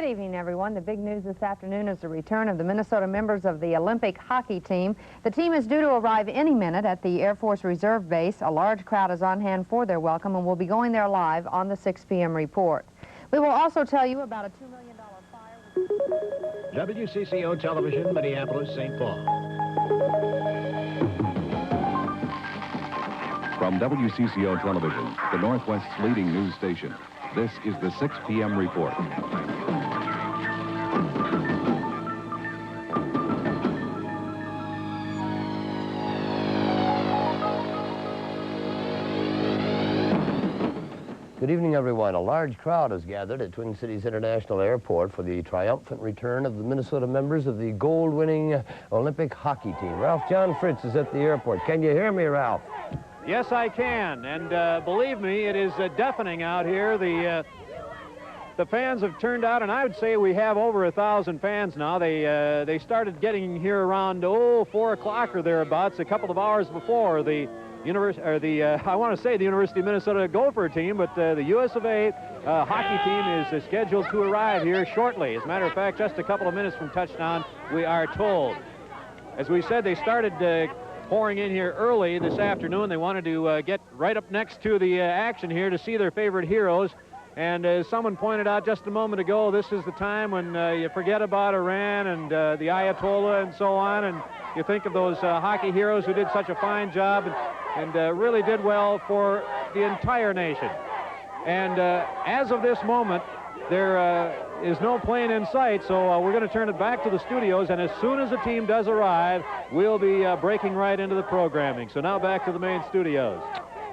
Good evening, everyone. The big news this afternoon is the return of the Minnesota members of the Olympic hockey team. The team is due to arrive any minute at the Air Force Reserve Base. A large crowd is on hand for their welcome, and we'll be going there live on the 6 p.m. report. We will also tell you about a $2 million fire. WCCO Television, Minneapolis, St. Paul. From WCCO Television, the Northwest's leading news station, this is the 6 p.m. report. Good evening, everyone. A large crowd has gathered at Twin Cities International Airport for the triumphant return of the Minnesota members of the gold-winning Olympic hockey team. Ralph John Fritz is at the airport. Can you hear me, Ralph? Yes, I can, and believe me, it is deafening out here. The fans have turned out, and I would say we have over 1,000 fans now. They started getting here around 4 o'clock or thereabouts, a couple of hours before the I want to say the University of Minnesota Gopher team, but the US of A hockey team is scheduled to arrive here shortly. As a matter of fact, just a couple of minutes from touchdown, we are told. As we said, they started pouring in here early this afternoon. They wanted to get right up next to the action here to see their favorite heroes. And as someone pointed out just a moment ago, this is the time when you forget about Iran and the Ayatollah and so on, and you think of those hockey heroes who did such a fine job and really did well for the entire nation. And as of this moment, there is no plane in sight, so we're going to turn it back to the studios, and as soon as the team does arrive, we'll be breaking right into the programming. So now back to the main studios.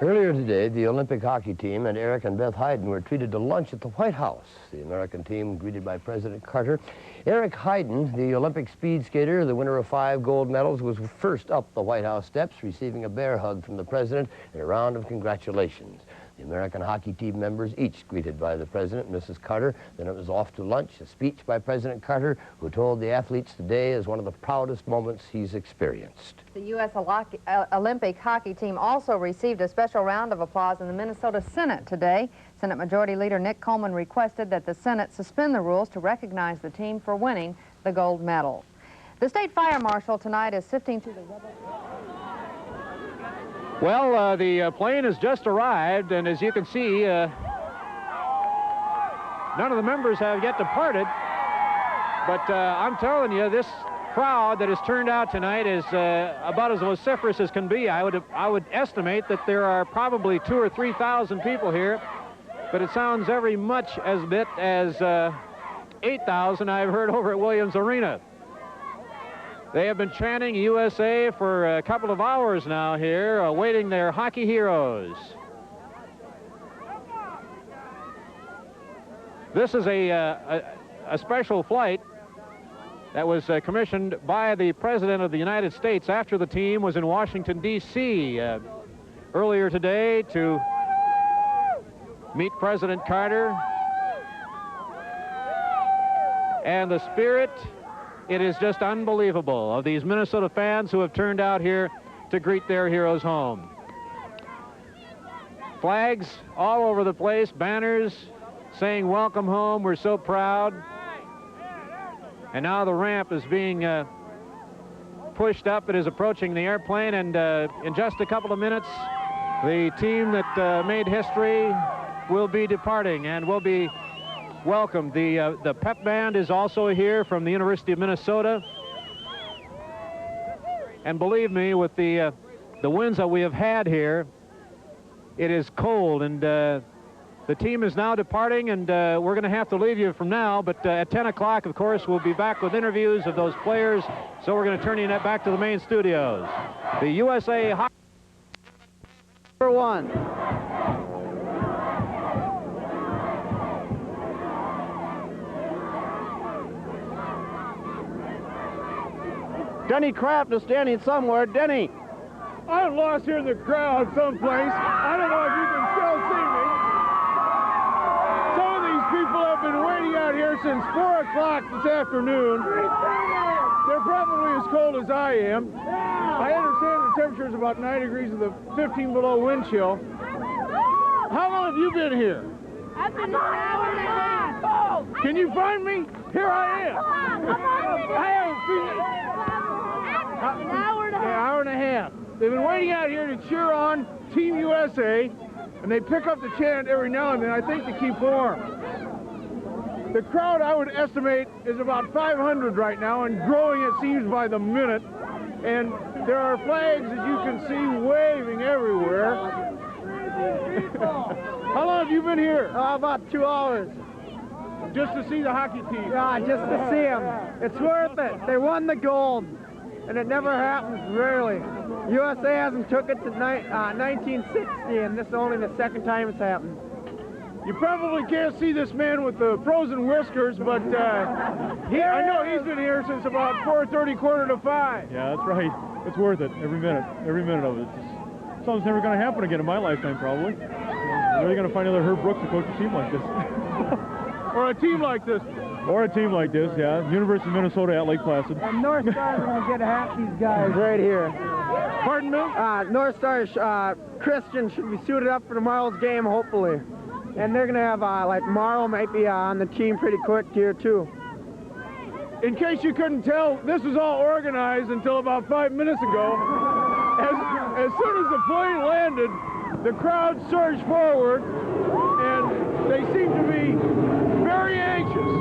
Earlier today, the Olympic hockey team and Eric and Beth Hayden were treated to lunch at the White House. The American team greeted by President Carter. Eric Hayden, the Olympic speed skater, the winner of 5 gold medals, was first up the White House steps, receiving a bear hug from the president and a round of congratulations. The American hockey team members each greeted by the president, Mrs. Carter. Then it was off to lunch, a speech by President Carter, who told the athletes today is one of the proudest moments he's experienced. The U.S. Olympic hockey team also received a special round of applause in the Minnesota Senate today. Senate Majority Leader Nick Coleman requested that the Senate suspend the rules to recognize the team for winning the gold medal. The state fire marshal tonight is sifting through the rebel... Well, the plane has just arrived, and as you can see, none of the members have yet departed. But I'm telling you, this crowd that has turned out tonight is about as vociferous as can be. I would estimate that there are probably 2,000 or 3,000 people here, but it sounds every much as bit as 8,000 I've heard over at Williams Arena. They have been chanting USA for a couple of hours now here, awaiting their hockey heroes. This is a special flight that was commissioned by the President of the United States after the team was in Washington, D.C. Earlier today to meet President Carter. And the spirit, it is just unbelievable, of these Minnesota fans who have turned out here to greet their heroes home. Flags all over the place, banners saying welcome home, we're so proud. And now the ramp is being pushed up. It is approaching the airplane, and in just a couple of minutes, the team that made history will be departing and will be welcome. The pep band is also here from the University of Minnesota. And believe me, with the winds that we have had here, it is cold, and the team is now departing, and we're going to have to leave you from now, but at 10 o'clock, of course, we'll be back with interviews of those players, so we're going to turn you back to the main studios. The USA Hockey number 1. Denny Kraft is standing somewhere. Denny. I'm lost here in the crowd someplace. I don't know if you can still see me. Some of these people have been waiting out here since 4 o'clock this afternoon. They're probably as cold as I am. I understand the temperature is about 9 degrees with a 15 below wind chill. How long have you been here? I've been an hour and a half. Can you find me? Here I am. I haven't seen it. An hour and a half. An hour and a half. They've been waiting out here to cheer on Team USA, and they pick up the chant every now and then, I think, to keep warm. The crowd, I would estimate, is about 500 right now, and growing, it seems, by the minute. And there are flags, as you can see, waving everywhere. How long have you been here? About 2 hours. Just to see the hockey team? Yeah, just to see them. It's worth it. They won the gold, and it never happens, rarely. USA hasn't took it to 1960, and this is only the second time it's happened. You probably can't see this man with the frozen whiskers, but I know he's been here since about 4:30, 4:45. Yeah, that's right. It's worth it, every minute of it. It's something's never going to happen again in my lifetime, probably. Where are they going to find another Herb Brooks to coach a team like this? Or a team like this. Or a team like this, yeah. University of Minnesota at Lake Placid. And North Star's going to get half these guys right here. Pardon me? North Star Christian should be suited up for tomorrow's game, hopefully. And they're going to have, like, Morrow might be on the team pretty quick here, too. In case you couldn't tell, this was all organized until about 5 minutes ago. As soon as the plane landed, the crowd surged forward, and they seem to be very anxious,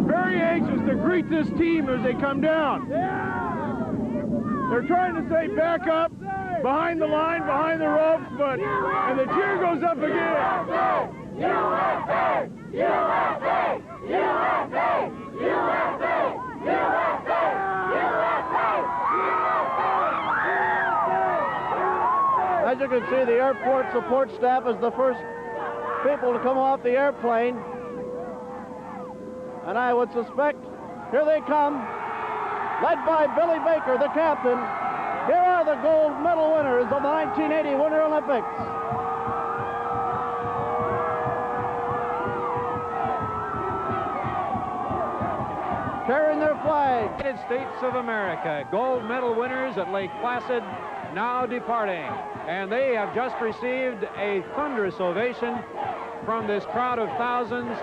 very anxious to greet this team as they come down. They're trying to say back up, behind the line, behind the ropes, and the cheer goes up again. USA! USA! USA! USA! USA! As you can see, the airport support staff is the first people to come off the airplane. And I would suspect, here they come, led by Billy Baker, the captain. Here are the gold medal winners of the 1980 Winter Olympics. Carrying their flag. United States of America, gold medal winners at Lake Placid, now departing. And they have just received a thunderous ovation from this crowd of thousands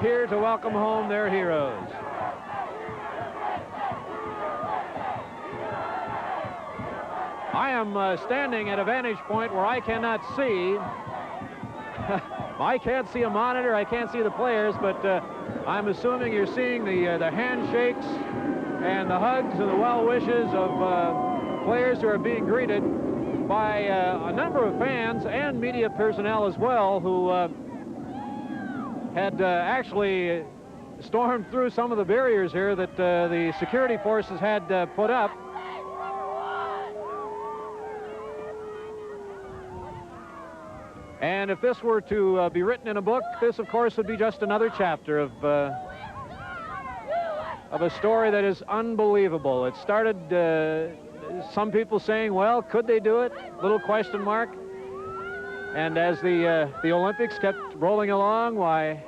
here to welcome home their heroes. I am standing at a vantage point where I cannot see. I can't see a monitor, I can't see the players, but I'm assuming you're seeing the handshakes and the hugs and the well wishes of players who are being greeted by a number of fans and media personnel as well, who had actually stormed through some of the barriers here that the security forces had put up. And if this were to be written in a book, this, of course, would be just another chapter of a story that is unbelievable. It started, some people saying, well, could they do it? Little question mark. And as the Olympics kept rolling along, why,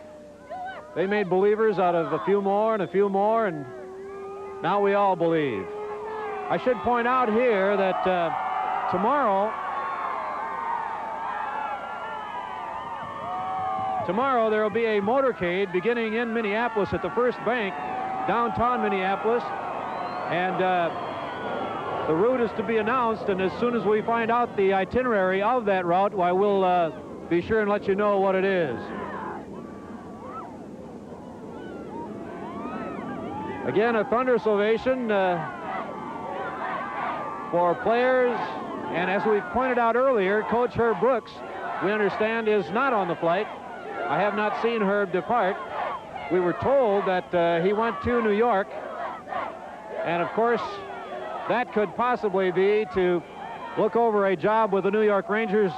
they made believers out of a few more, and now we all believe. I should point out here that tomorrow there will be a motorcade beginning in Minneapolis at the First Bank, downtown Minneapolis, and the route is to be announced, and as soon as we find out the itinerary of that route, why, we'll be sure and let you know what it is. Again, a thunderous ovation for players, and as we pointed out earlier, Coach Herb Brooks, we understand, is not on the flight. I have not seen Herb depart. We were told that he went to New York, and of course that could possibly be to look over a job with the New York Rangers.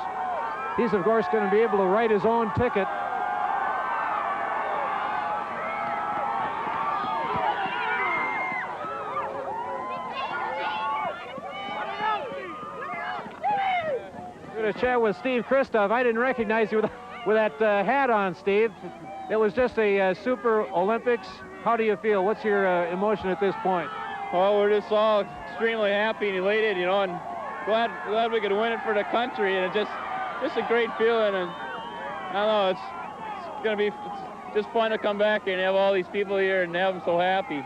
He's of course going to be able to write his own ticket. We're going to chat with Steve Kristoff. I didn't recognize you with that hat on, Steve. It was just a Super Olympics. How do you feel? What's your emotion at this point? Well, we're just all extremely happy and elated, you know, and glad we could win it for the country. And it just just a great feeling, and I don't know, it's going to be just fun to come back here and have all these people here and have them so happy.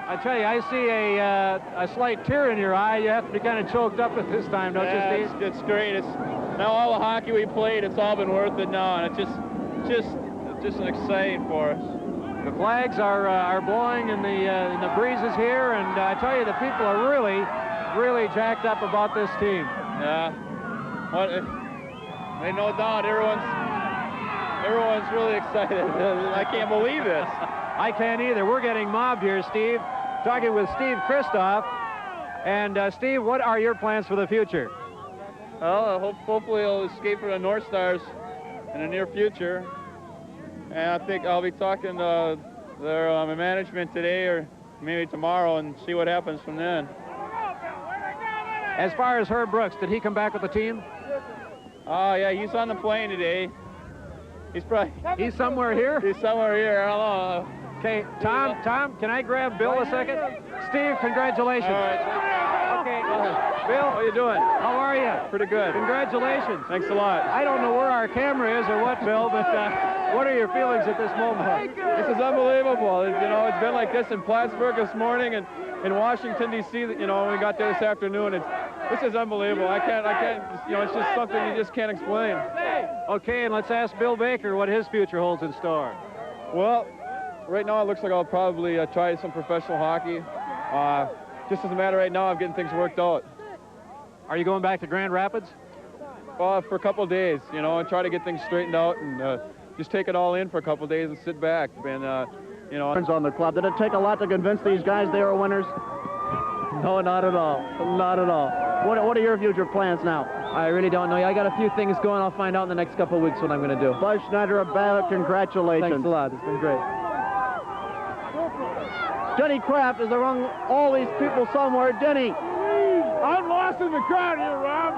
I tell you, I see a slight tear in your eye. You have to be kind of choked up at this time, don't you, Steve? It's great. It's now all the hockey we played, it's all been worth it now, and it's just exciting for us. The flags are blowing in the breezes here, and I tell you, the people are really jacked up about this team. Yeah. They no doubt everyone's really excited. I can't believe this. I can't either. We're getting mobbed here, Steve. Talking with Steve Kristoff. And Steve, what are your plans for the future? Well, hopefully I'll escape from the North Stars in the near future. And I think I'll be talking to their management today or maybe tomorrow and see what happens from then. As far as Herb Brooks, did he come back with the team? Oh, yeah, he's on the plane today. He's somewhere here? He's somewhere here. I don't know. Okay, Tom, can I grab Bill a second? Steve, congratulations. All right. Okay, Bill, how you doing? How are you? Pretty good. Congratulations. Thanks a lot. I don't know where our camera is or what, Bill, but what are your feelings at this moment? This is unbelievable. You know, it's been like this in Plattsburgh this morning and in Washington, D.C., you know, when we got there this afternoon. This is unbelievable. I can't, you know, it's just something you just can't explain. Okay, and let's ask Bill Baker what his future holds in store. Well, right now it looks like I'll probably try some professional hockey. Just as a matter right now, I'm getting things worked out. Are you going back to Grand Rapids? For a couple of days, you know, and try to get things straightened out and just take it all in for a couple of days and sit back. And, you know. On the club. Did it take a lot to convince these guys they were winners? No, not at all. Not at all. What are your future plans now? I really don't know. I got a few things going. I'll find out in the next couple of weeks what I'm going to do. Buzz Schneider of Babbitt, congratulations. Thanks a lot. It's been great. Denny Kraft is among all these people somewhere. Denny. I'm lost in the crowd here, Rob.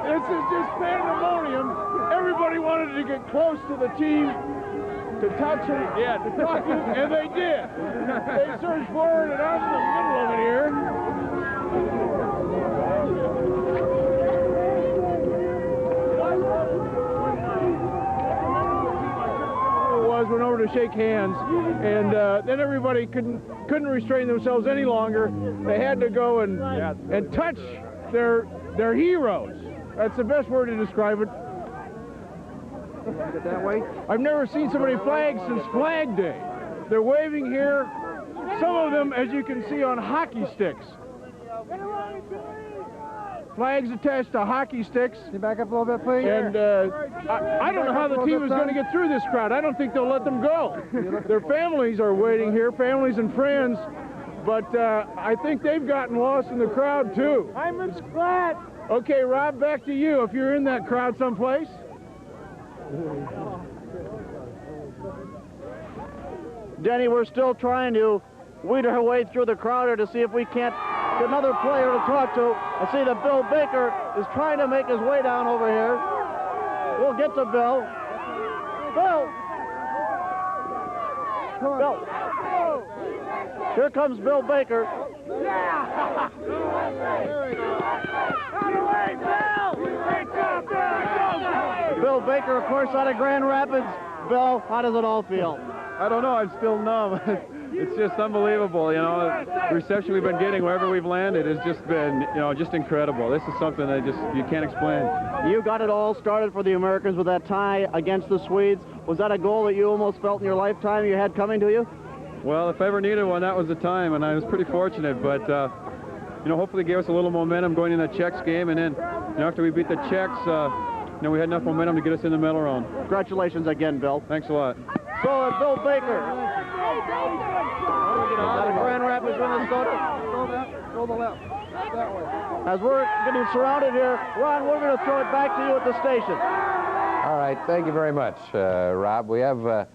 This is just pandemonium. Everybody wanted to get close to the team, to touch him, to talk to him, and they did. They surged forward, and I'm in the middle of it here. Went over to shake hands, and then everybody couldn't restrain themselves any longer. They had to go and touch their heroes. That's the best word to describe it. That way. I've never seen so many flags since Flag Day. They're waving here. Some of them, as you can see, on hockey sticks. Flags attached to hockey sticks. Can you back up a little bit, please? And I don't know how the team is going to get through this crowd. I don't think they'll let them go. Their families are waiting here, families and friends. But I think they've gotten lost in the crowd, too. I'm glad. Okay, Rob, back to you. If you're in that crowd someplace. Denny, we're still trying to weed our way through the crowd here to see if we can't get another player to talk to. I see that Bill Baker is trying to make his way down over here. We'll get to Bill. Bill! Bill! Here comes Bill Baker. Yeah! Bill Baker, of course, out of Grand Rapids. Bill, how does it all feel? I don't know. I'm still numb. It's just unbelievable, you know. The reception we've been getting wherever we've landed has just been, you know, just incredible. This is something that you can't explain. You got it all started for the Americans with that tie against the Swedes. Was that a goal that you almost felt in your lifetime you had coming to you? Well, if I ever needed one, that was the time, and I was pretty fortunate. But, you know, hopefully it gave us a little momentum going in the Czechs game, and then you know, after we beat the Czechs, you know, we had enough momentum to get us in the medal round. Congratulations again, Bill. Thanks a lot. So, Bill Baker. Out of Grand Rapids, Minnesota. Go the left. That way. As we're getting surrounded here, Ron, we're going to throw it back to you at the station. All right, thank you very much, Rob. We have a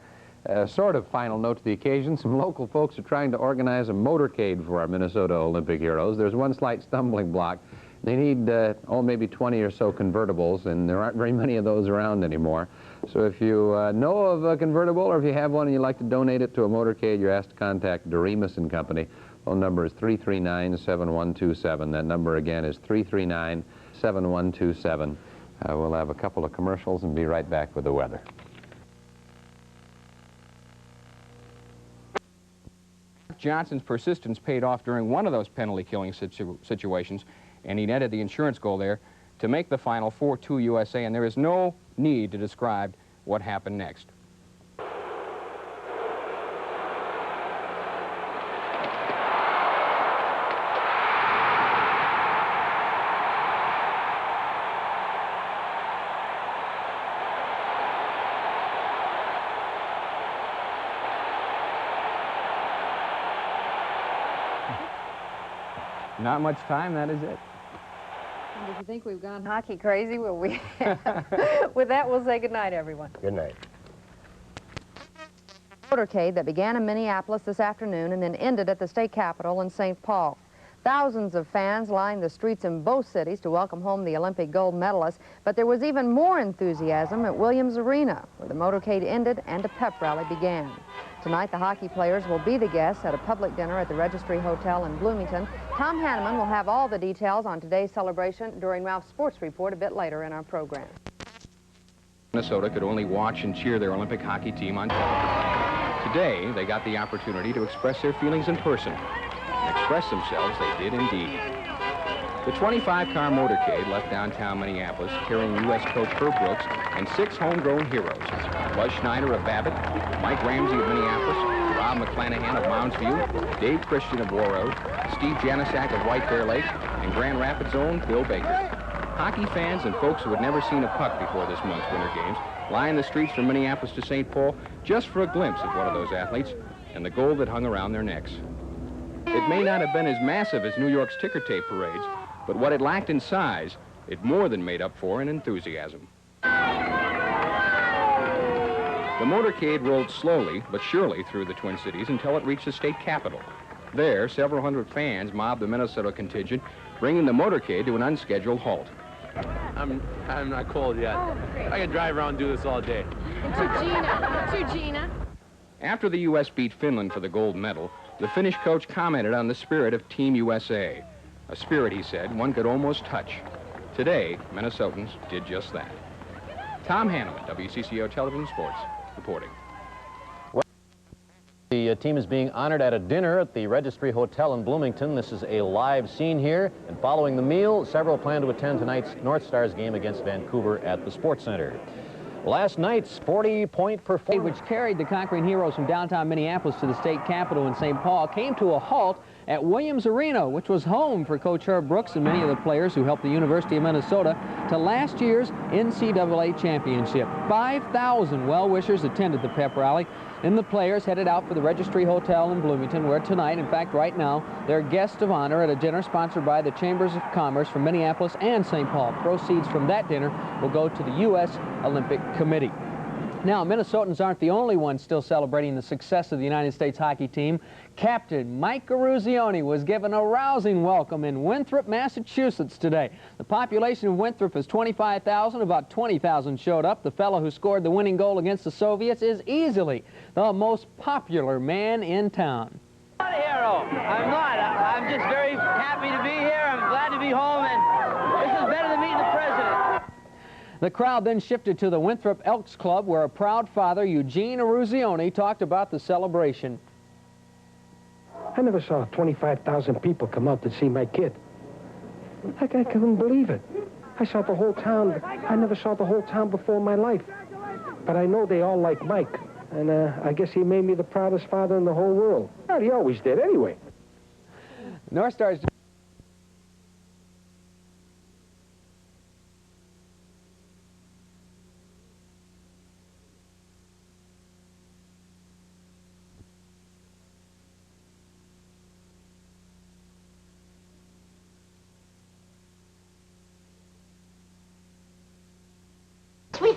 sort of final note to the occasion. Some local folks are trying to organize a motorcade for our Minnesota Olympic heroes. There's one slight stumbling block. They need, maybe 20 or so convertibles, and there aren't very many of those around anymore. So if you know of a convertible, or if you have one and you'd like to donate it to a motorcade, you're asked to contact Doremus & Company. Phone number is 339-7127. That number again is 339-7127. We'll have a couple of commercials and be right back with the weather. Johnson's persistence paid off during one of those penalty-killing situations, and he netted the insurance goal there to make the final 4-2 USA, and there is no need to describe what happened next. Not much time, that is it. If you think we've gone hockey crazy, well, we with that, we'll say goodnight, everyone. Good night. Motorcade that began in Minneapolis this afternoon and then ended at the state capitol in St. Paul. Thousands of fans lined the streets in both cities to welcome home the Olympic gold medalists, but there was even more enthusiasm at Williams Arena, where the motorcade ended and a pep rally began. Tonight, the hockey players will be the guests at a public dinner at the Registry Hotel in Bloomington. Tom Hanneman will have all the details on today's celebration during Ralph's Sports Report a bit later in our program. Minnesota could only watch and cheer their Olympic hockey team on television. Today, they got the opportunity to express their feelings in person. And express themselves, they did indeed. The 25-car motorcade left downtown Minneapolis carrying U.S. coach Herb Brooks and 6 homegrown heroes. Buzz Schneider of Babbitt, Mike Ramsey of Minneapolis, Rob McClanahan of Mounds View, Dave Christian of Warroad, Steve Janisak of White Bear Lake, and Grand Rapids' own Bill Baker. Hockey fans and folks who had never seen a puck before this month's Winter Games lined the streets from Minneapolis to St. Paul just for a glimpse at one of those athletes and the gold that hung around their necks. It may not have been as massive as New York's ticker tape parades, but what it lacked in size, it more than made up for in enthusiasm. The motorcade rolled slowly but surely through the Twin Cities until it reached the state capitol. There, several hundred fans mobbed the Minnesota contingent, bringing the motorcade to an unscheduled halt. I'm not cold yet. I can drive around and do this all day. To Gina. After the U.S. beat Finland for the gold medal, the Finnish coach commented on the spirit of Team USA. A spirit, he said, one could almost touch. Today, Minnesotans did just that. Tom Hanneman, WCCO Television Sports, reporting. The team is being honored at a dinner at the Registry Hotel in Bloomington. This is a live scene here, and following the meal, several plan to attend tonight's North Stars game against Vancouver at the Sports Center. Last night's 40-point performance, which carried the Conquering Heroes from downtown Minneapolis to the state capitol in St. Paul, came to a halt at Williams Arena, which was home for Coach Herb Brooks and many of the players who helped the University of Minnesota to last year's NCAA championship. 5,000 well-wishers attended the pep rally, and the players headed out for the Registry Hotel in Bloomington, where tonight, in fact right now, they're guests of honor at a dinner sponsored by the Chambers of Commerce from Minneapolis and St. Paul. Proceeds from that dinner will go to the U.S. Olympic Committee. Now, Minnesotans aren't the only ones still celebrating the success of the United States hockey team. Captain Mike Eruzione was given a rousing welcome in Winthrop, Massachusetts today. The population of Winthrop is 25,000. About 20,000 showed up. The fellow who scored the winning goal against the Soviets is easily the most popular man in town. I'm not a hero. I'm not. I'm just very happy to be here. I'm glad to be home, and this is better than meeting the president. The crowd then shifted to the Winthrop Elks Club, where a proud father, Eugene Eruzione, talked about the celebration. I never saw 25,000 people come out to see my kid. I couldn't believe it. I saw the whole town. I never saw the whole town before in my life. But I know they all like Mike, and I guess he made me the proudest father in the whole world. Well, he always did anyway. North Stars